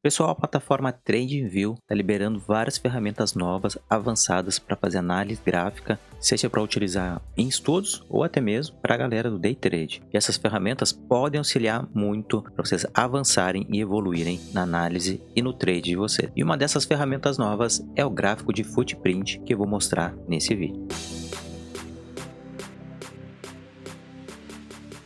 Pessoal, a plataforma TradingView está liberando várias ferramentas novas, avançadas para fazer análise gráfica, seja para utilizar em estudos ou até mesmo para a galera do day trade. E essas ferramentas podem auxiliar muito para vocês avançarem e evoluírem na análise e no trade de vocês. E uma dessas ferramentas novas é o gráfico de footprint que eu vou mostrar nesse vídeo.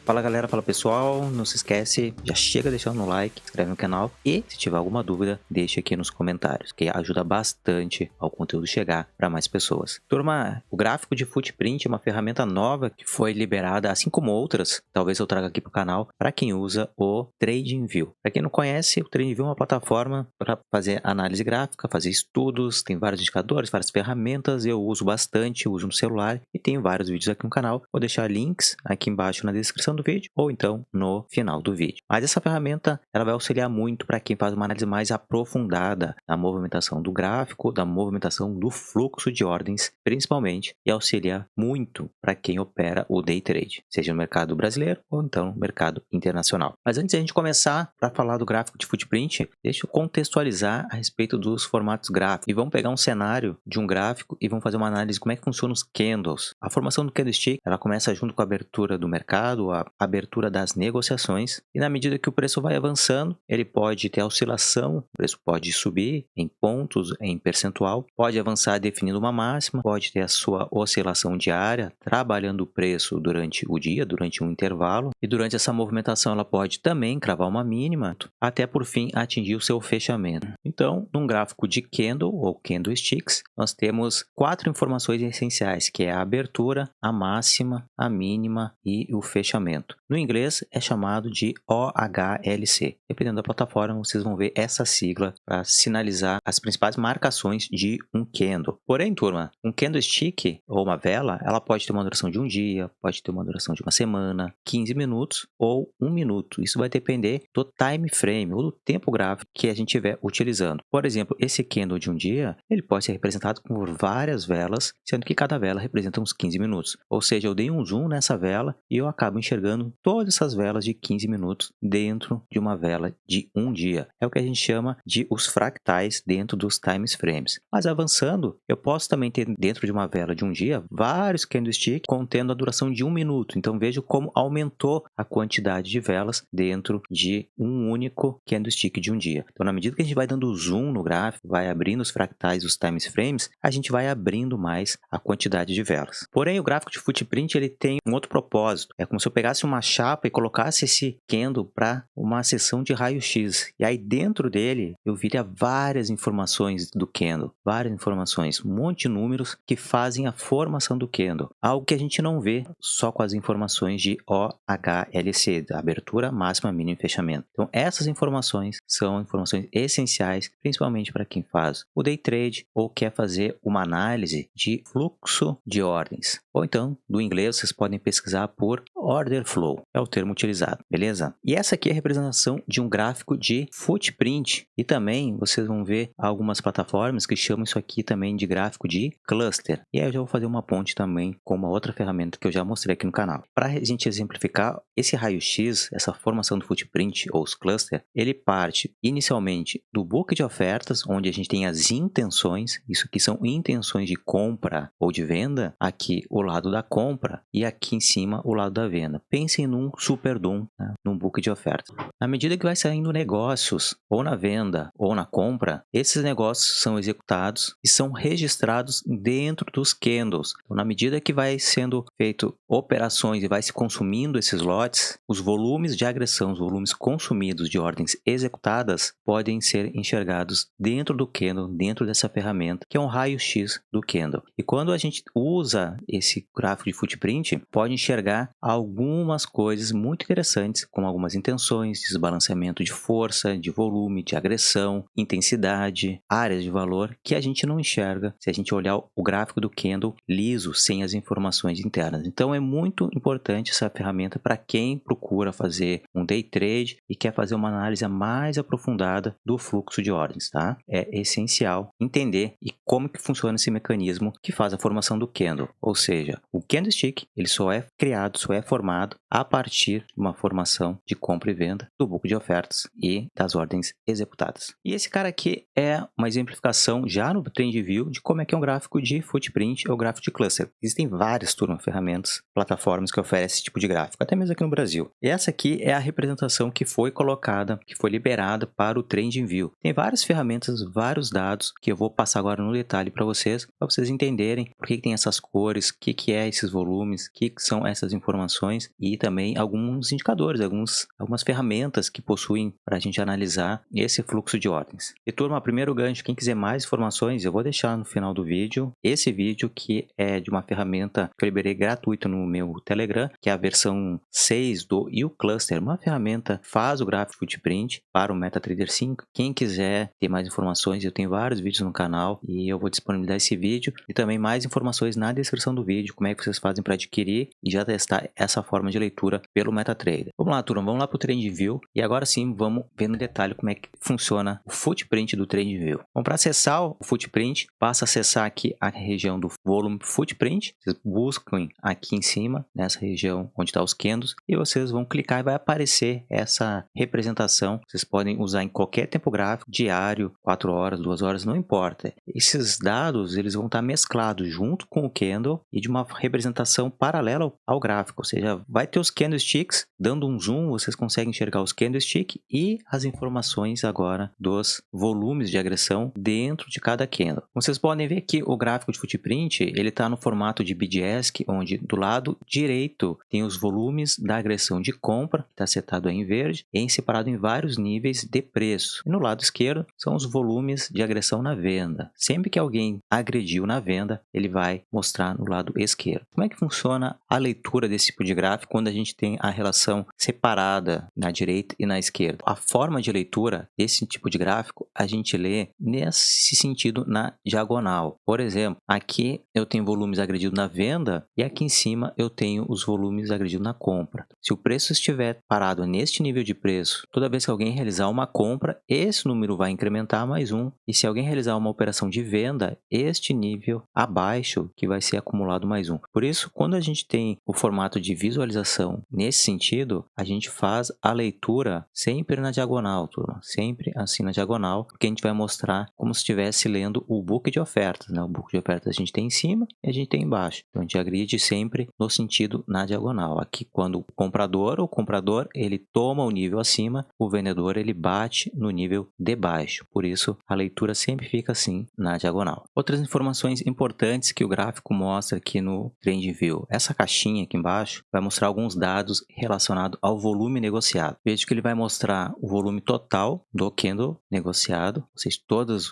Fala galera, fala pessoal, não se esquece, já chega deixando um like, inscreve no canal e se tiver alguma dúvida, deixa aqui nos comentários, que ajuda bastante ao conteúdo chegar para mais pessoas. Turma, o gráfico de footprint é uma ferramenta nova que foi liberada, assim como outras, talvez eu traga aqui para o canal, para quem usa o TradingView. Para quem não conhece, o TradingView é uma plataforma para fazer análise gráfica, fazer estudos, tem vários indicadores, várias ferramentas, eu uso bastante, uso no celular e tenho vários vídeos aqui no canal. Vou deixar links aqui embaixo na descrição do vídeo ou então no final do vídeo. Mas essa ferramenta ela vai auxiliar muito para quem faz uma análise mais aprofundada da movimentação do gráfico, da movimentação do fluxo de ordens, principalmente, e auxilia muito para quem opera o day trade, seja no mercado brasileiro ou então no mercado internacional. Mas antes de a gente começar para falar do gráfico de footprint, deixa eu contextualizar a respeito dos formatos gráficos e vamos pegar um cenário de um gráfico e vamos fazer uma análise de como é que funciona os candles. A formação do candlestick ela começa junto com a abertura do mercado, a abertura das negociações, e na medida que o preço vai avançando, ele pode ter oscilação, o preço pode subir em pontos, em percentual, pode avançar definindo uma máxima, pode ter a sua oscilação diária, trabalhando o preço durante o dia, durante um intervalo, e durante essa movimentação ela pode também cravar uma mínima, até por fim atingir o seu fechamento. Então, num gráfico de candle ou candlesticks, nós temos 4 informações essenciais, que é a abertura, a máxima, a mínima e o fechamento. No inglês é chamado de OHLC. Dependendo da plataforma, vocês vão ver essa sigla para sinalizar as principais marcações de um candle. Porém, turma, um candlestick ou uma vela, ela pode ter uma duração de um dia, pode ter uma duração de uma semana, 15 minutos ou 1 minuto. Isso vai depender do time frame ou do tempo gráfico que a gente estiver utilizando. Por exemplo, esse candle de um dia, ele pode ser representado por várias velas, sendo que cada vela representa uns 15 minutos. Ou seja, eu dei um zoom nessa vela e eu acabo enxergando todas essas velas de 15 minutos dentro de uma vela de um dia. É o que a gente chama de os fractais dentro dos time frames. Mas avançando, eu posso também ter dentro de uma vela de um dia vários candlesticks contendo a duração de 1 minuto. Então veja como aumentou a quantidade de velas dentro de um único candlestick de um dia. Então na medida que a gente vai dando zoom no gráfico, vai abrindo os fractais dos time frames, a gente vai abrindo mais a quantidade de velas. Porém, o gráfico de footprint ele tem um outro propósito. É como se eu pegasse uma chapa e colocasse esse candle para uma seção de raio-x. E aí dentro dele eu viria várias informações do candle, várias informações, um monte de números que fazem a formação do candle. Algo que a gente não vê só com as informações de OHLC, da abertura, máxima, mínima e fechamento. Então essas informações são informações essenciais, principalmente para quem faz o day trade ou quer fazer uma análise de fluxo de ordens. Ou então, do inglês, vocês podem pesquisar por order flow, é o termo utilizado, beleza? E essa aqui é a representação de um gráfico de footprint e também vocês vão ver algumas plataformas que chamam isso aqui também de gráfico de cluster. E aí eu já vou fazer uma ponte também com uma outra ferramenta que eu já mostrei aqui no canal. Para a gente exemplificar, esse raio-x, essa formação do footprint ou os cluster, ele parte inicialmente do book de ofertas, onde a gente tem as intenções, isso aqui são intenções de compra ou de venda, aqui o lado da compra e aqui em cima o lado da venda. Pensem num super DOM, né? Num book de ofertas. Na medida que vai saindo negócios, ou na venda ou na compra, esses negócios são executados e são registrados dentro dos candles. Então, na medida que vai sendo feito operações e vai se consumindo esses lotes, os volumes de agressão, os volumes consumidos de ordens executadas podem ser enxergados dentro do candle, dentro dessa ferramenta, que é um raio-x do candle. E quando a gente usa esse gráfico de footprint, pode enxergar algumas coisas muito interessantes, como algumas intenções, desbalanceamento de força, de volume, de agressão, intensidade, áreas de valor, que a gente não enxerga se a gente olhar o gráfico do candle liso, sem as informações internas. Então é muito importante essa ferramenta para quem procura fazer um day trade e quer fazer uma análise mais aprofundada do fluxo de ordens, tá? É essencial entender e como que funciona esse mecanismo que faz a formação do candle, ou seja, o candlestick ele só é criado, só é formado gerado a partir de uma formação de compra e venda do book de ofertas e das ordens executadas. E esse cara aqui é uma exemplificação já no TrendView de como é que é um gráfico de footprint ou gráfico de cluster. Existem várias ferramentas, plataformas que oferecem esse tipo de gráfico, até mesmo aqui no Brasil. E essa aqui é a representação que foi colocada, que foi liberada para o TrendView. Tem várias ferramentas, vários dados que eu vou passar agora no detalhe para vocês entenderem por que tem essas cores, o que é esses volumes, o que são essas informações e também alguns indicadores, algumas ferramentas que possuem para a gente analisar esse fluxo de ordens. E turma, primeiro gancho, quem quiser mais informações, eu vou deixar no final do vídeo esse vídeo que é de uma ferramenta que eu liberei gratuito no meu Telegram, que é a versão 6 do uCluster, uma ferramenta que faz o gráfico footprint para o MetaTrader 5. Quem quiser ter mais informações, eu tenho vários vídeos no canal e eu vou disponibilizar esse vídeo e também mais informações na descrição do vídeo, como é que vocês fazem para adquirir e já testar essa forma de leitura pelo MetaTrader. Vamos lá, turma, vamos lá para o TrendView e agora sim vamos ver no detalhe como é que funciona o footprint do TrendView. Bom, para acessar o footprint, basta acessar aqui a região do volume footprint, vocês buscam aqui em cima, nessa região onde está os candles, e vocês vão clicar e vai aparecer essa representação. Vocês podem usar em qualquer tempo gráfico, diário, 4 horas, 2 horas, não importa. Esses dados eles vão estar mesclados junto com o candle e de uma representação paralela ao gráfico, ou seja, vai ter os candlesticks, dando um zoom, vocês conseguem enxergar os candlesticks e as informações agora dos volumes de agressão dentro de cada candle. Vocês podem ver que o gráfico de footprint ele está no formato de BDSC, onde do lado direito tem os volumes da agressão de compra, que está setado aí em verde, e separado em vários níveis de preço. E no lado esquerdo são os volumes de agressão na venda. Sempre que alguém agrediu na venda, ele vai mostrar no lado esquerdo. Como é que funciona a leitura desse tipo de gráfico quando a gente tem a relação separada na direita e na esquerda? A forma de leitura desse tipo de gráfico a gente lê nesse sentido na diagonal. Por exemplo, aqui eu tenho volumes agredidos na venda e aqui em cima eu tenho os volumes agredidos na compra. Se o preço estiver parado neste nível de preço, toda vez que alguém realizar uma compra, esse número vai incrementar mais um. E se alguém realizar uma operação de venda, este nível abaixo que vai ser acumulado mais um. Por isso, quando a gente tem o formato de visualização nesse sentido, a gente faz a leitura sempre na diagonal, turma. Sempre assim na diagonal, porque a gente vai mostrar como se estivesse lendo o book de ofertas, né? O book de ofertas a gente tem em cima e a gente tem embaixo. Então a gente agride sempre no sentido na diagonal. Aqui quando o comprador ele toma o nível acima, o vendedor ele bate no nível de baixo. Por isso a leitura sempre fica assim na diagonal. Outras informações importantes que o gráfico mostra aqui no TrendView. Essa caixinha aqui embaixo vai mostrar alguns dados relacionados ao volume negociado. Veja que ele vai mostrar o volume total do candle negociado, ou seja,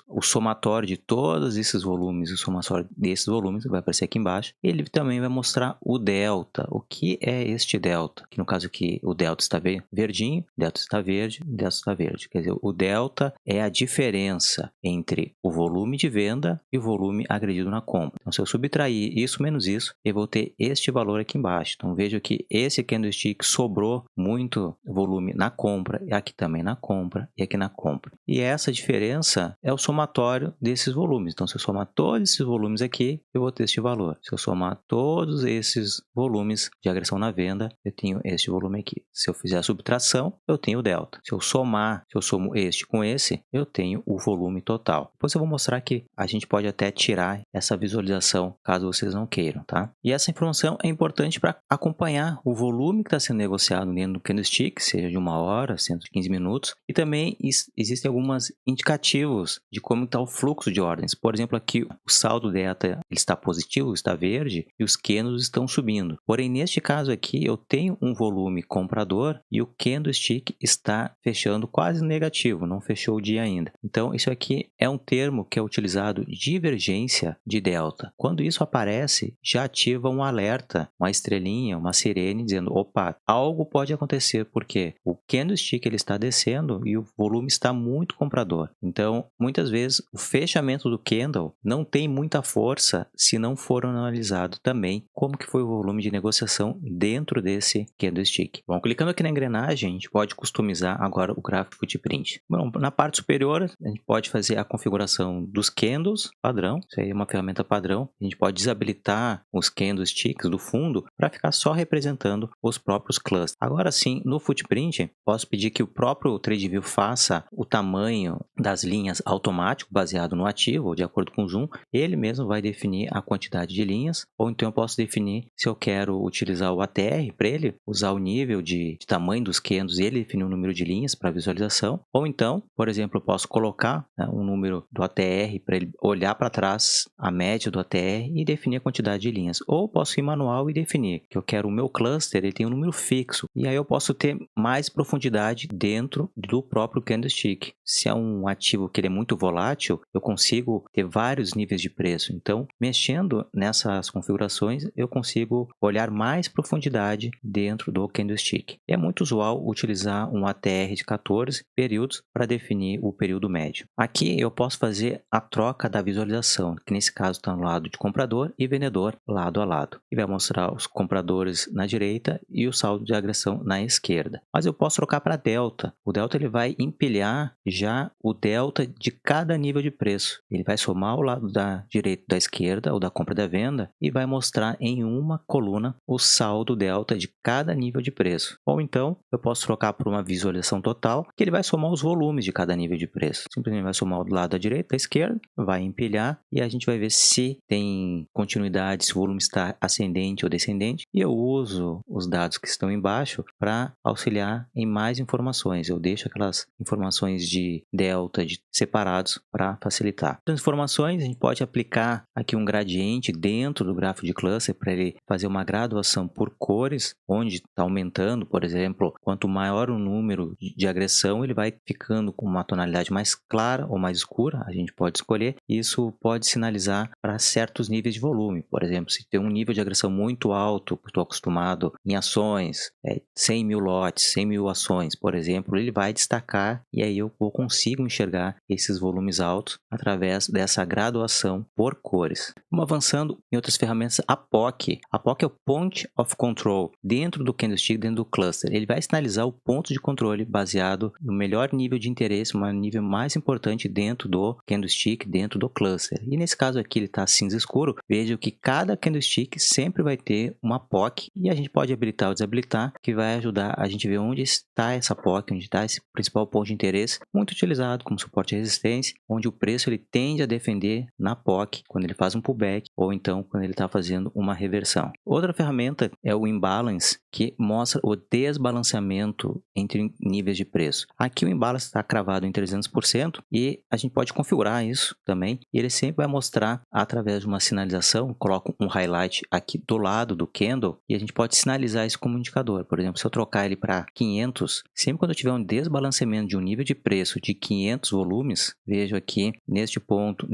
o somatório de todos esses volumes, o somatório desses volumes vai aparecer aqui embaixo. Ele também vai mostrar o delta. O que é este delta? Que no caso aqui o delta está verdinho, delta está verde, delta está verde. Quer dizer, o delta é a diferença entre o volume de venda e o volume agredido na compra. Então, se eu subtrair isso menos isso, eu vou ter este valor aqui embaixo. Então, vejo que esse candlestick sobrou muito volume na compra, e aqui também na compra, e aqui na compra. E essa diferença é o somatório desses volumes. Então, se eu somar todos esses volumes aqui, eu vou ter este valor. Se eu somar todos esses volumes de agressão na venda, eu tenho este volume aqui. Se eu fizer a subtração, eu tenho o delta. Se eu somo este com esse, eu tenho o volume total. Depois eu vou mostrar que a gente pode até tirar essa visualização, caso vocês não queiram, tá? E essa informação é importante para acompanhar o volume que está sendo negociado dentro do candlestick, seja de 1 hora, 115 minutos. E também existem alguns indicativos de como está o fluxo de ordens. Por exemplo, aqui o saldo delta ele está positivo, está verde, e os candles estão subindo. Porém, neste caso aqui, eu tenho um volume comprador e o candlestick está fechando quase negativo, não fechou o dia ainda. Então, isso aqui é um termo que é utilizado divergência de delta. Quando isso aparece, já ativa um alerta, uma estrelinha, uma sirene, dizendo, opa, algo pode acontecer, porque o candlestick ele está descendo e o volume está muito comprador. Então, muitas vezes, o fechamento do candle não tem muita força se não for analisado também como que foi o volume de negociação dentro desse candlestick. Bom, clicando aqui na engrenagem, a gente pode customizar agora o gráfico footprint. Bom, na parte superior, a gente pode fazer a configuração dos candles padrão. Isso aí é uma ferramenta padrão. A gente pode desabilitar os candlesticks do fundo para ficar só representando representando os próprios clusters. Agora sim, no Footprint, posso pedir que o próprio TradeView faça o tamanho das linhas automático, baseado no ativo, ou de acordo com o zoom. Ele mesmo vai definir a quantidade de linhas, ou então eu posso definir se eu quero utilizar o ATR para ele usar o nível de tamanho dos candles e ele definir o número de linhas para visualização, ou então, por exemplo, eu posso colocar, né, um número do ATR para ele olhar para trás a média do ATR e definir a quantidade de linhas, ou posso ir manual e definir que eu quero o meu cluster, ele tem um número fixo, e aí eu posso ter mais profundidade dentro do próprio candlestick. Se é um ativo que ele é muito volátil, eu consigo ter vários níveis de preço, então mexendo nessas configurações eu consigo olhar mais profundidade dentro do candlestick. É muito usual utilizar um ATR de 14 períodos para definir o período médio. Aqui eu posso fazer a troca da visualização, que nesse caso está no lado de comprador e vendedor lado a lado. E vai mostrar os compradores na direita e o saldo de agressão na esquerda. Mas eu posso trocar para delta. O delta ele vai empilhar já o delta de cada nível de preço. Ele vai somar o lado da direita da esquerda, ou da compra e da venda, e vai mostrar em uma coluna o saldo delta de cada nível de preço. Ou então eu posso trocar por uma visualização total, que ele vai somar os volumes de cada nível de preço. Simplesmente vai somar do lado da direita, da esquerda, vai empilhar e a gente vai ver se tem continuidade, se o volume está ascendente ou descendente. E eu uso os dados que estão embaixo para auxiliar em mais informações. Eu deixo aquelas informações de delta separados para facilitar. As informações a gente pode aplicar aqui um gradiente dentro do gráfico de cluster para ele fazer uma graduação por cores, onde está aumentando, por exemplo, quanto maior o número de agressão, ele vai ficando com uma tonalidade mais clara ou mais escura, a gente pode escolher. Isso pode sinalizar para certos níveis de volume. Por exemplo, se tem um nível de agressão muito alto, que estou acostumado em ações, 100 mil lotes, 100 mil ações, por exemplo, ele vai destacar e aí eu consigo enxergar esses volumes altos através dessa graduação por cores. Vamos avançando em outras ferramentas, a POC. A POC é o Point of Control dentro do candlestick, dentro do cluster. Ele vai sinalizar o ponto de controle baseado no melhor nível de interesse, um nível mais importante dentro do candlestick, dentro do cluster. E nesse caso aqui ele está cinza escuro. Veja que cada candlestick sempre vai ter uma POC e a gente pode habilitar ou desabilitar, que vai ajudar a gente ver onde está essa POC, onde está esse principal ponto de interesse, muito utilizado como suporte e resistência, onde o preço ele tende a defender na POC quando ele faz um pullback ou então quando ele está fazendo uma reversão. Outra ferramenta é o imbalance, que mostra o desbalanceamento entre níveis de preço. Aqui o imbalance está cravado em 300% e a gente pode configurar isso também. E ele sempre vai mostrar através de uma sinalização, coloco um highlight aqui do lado do candle e a gente pode sinalizar isso como indicador. Por exemplo, se eu trocar ele para 500, sempre quando eu tiver um desbalanceamento de um nível de preço de 500 volumes, vejo aqui neste ponto,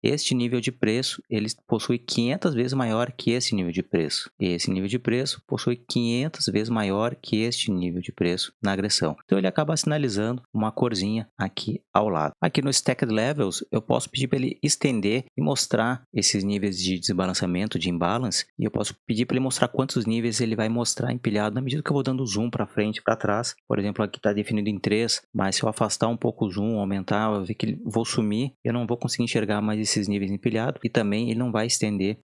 este nível de preço ele possui 500 vezes maior que esse nível de preço. Esse nível de preço possui 500 vezes maior que este nível de preço na agressão. Então ele acaba sinalizando uma corzinha aqui ao lado. Aqui no Stacked Levels eu posso pedir para ele estender e mostrar esses níveis de desbalanceamento, de imbalance, e eu posso pedir para ele mostrar quantos níveis ele vai mostrar empilhado na medida que eu vou dando zoom para frente e para trás. Por exemplo, aqui está definido em 3, mas se eu afastar um pouco o zoom, aumentar, eu ver que ele vou sumir, eu não vou conseguir enxergar mais esses níveis empilhados e também ele não vai estender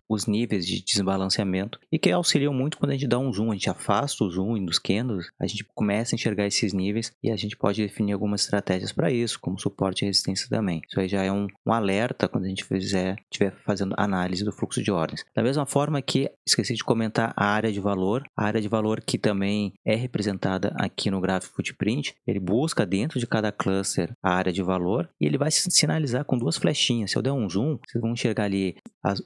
os níveis de desbalanceamento e que auxiliam muito quando a gente dá um zoom, a gente afasta o zoom dos candles, a gente começa a enxergar esses níveis e a gente pode definir algumas estratégias para isso, como suporte e resistência também. Isso aí já é um alerta quando a gente estiver fazendo análise do fluxo de ordens. Da mesma forma que, esqueci de comentar, a área de valor que também é representada aqui no gráfico Footprint, ele busca dentro de cada cluster a área de valor e ele vai sinalizar com duas flechinhas. Se eu der um zoom, vocês vão enxergar ali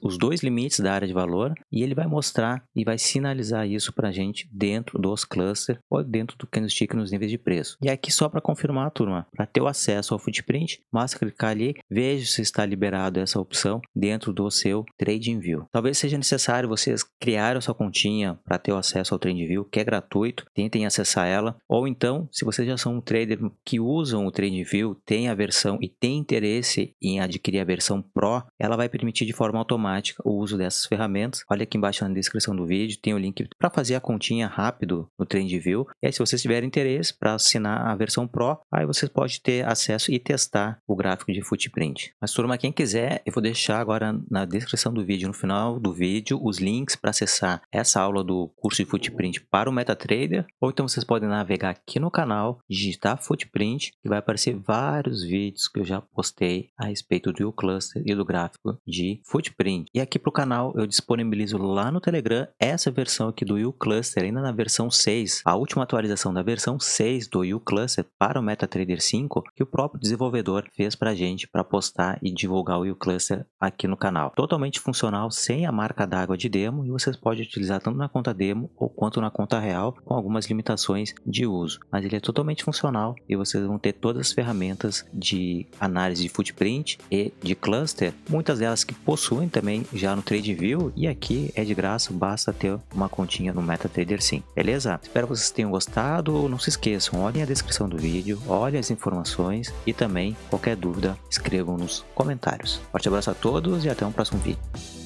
os dois limites da área de valor e ele vai mostrar e vai sinalizar isso para a gente dentro dos clusters ou dentro do candlestick nos níveis de preço. E aqui só para confirmar, turma, para ter o acesso ao Footprint, basta clicar ali, veja se está liberado essa opção dentro do seu TradingView. Talvez seja necessário vocês criarem a sua continha para ter o acesso ao TradingView, que é gratuito, tentem acessar ela, ou então, se vocês já são um trader que usam o TradingView, tem a versão e tem interesse em adquirir a versão Pro, ela vai permitir de forma automática o uso dessas ferramentas. Olha aqui embaixo na descrição do vídeo, tem o link para fazer a continha rápido no TradingView. E aí, se vocês tiverem interesse para assinar a versão Pro, aí vocês podem ter acesso e testar o gráfico de Footprint. Mas turma, quem quiser, eu vou deixar agora na descrição do vídeo, no final do vídeo, os links para acessar essa aula do curso de Footprint para o MetaTrader, ou então vocês podem navegar aqui no canal, digitar Footprint e vai aparecer vários vídeos que eu já postei a respeito do U-Cluster e do gráfico de Footprint. E aqui para o canal eu disponibilizo lá no Telegram essa versão aqui do U-Cluster, ainda na versão 6, a última atualização da versão 6 do U-Cluster para o MetaTrader 5, que o próprio desenvolvedor fez para a gente para postar e divulgar o U-Cluster aqui no canal. Totalmente funcional, sem a marca d'água de demo, e vocês podem utilizar tanto na conta demo ou quanto na conta real, com algumas limitações de uso. Mas ele é totalmente funcional e vocês vão ter todas as ferramentas de análise de footprint e de cluster, muitas delas que possuem também já no TradeView, e aqui é de graça, basta ter uma continha no MetaTrader 5, beleza? Espero que vocês tenham gostado. Não se esqueçam, olhem a descrição do vídeo, olhem as informações e também qualquer dúvida escrevam nos comentários. Forte abraço a todos e até um próximo vídeo.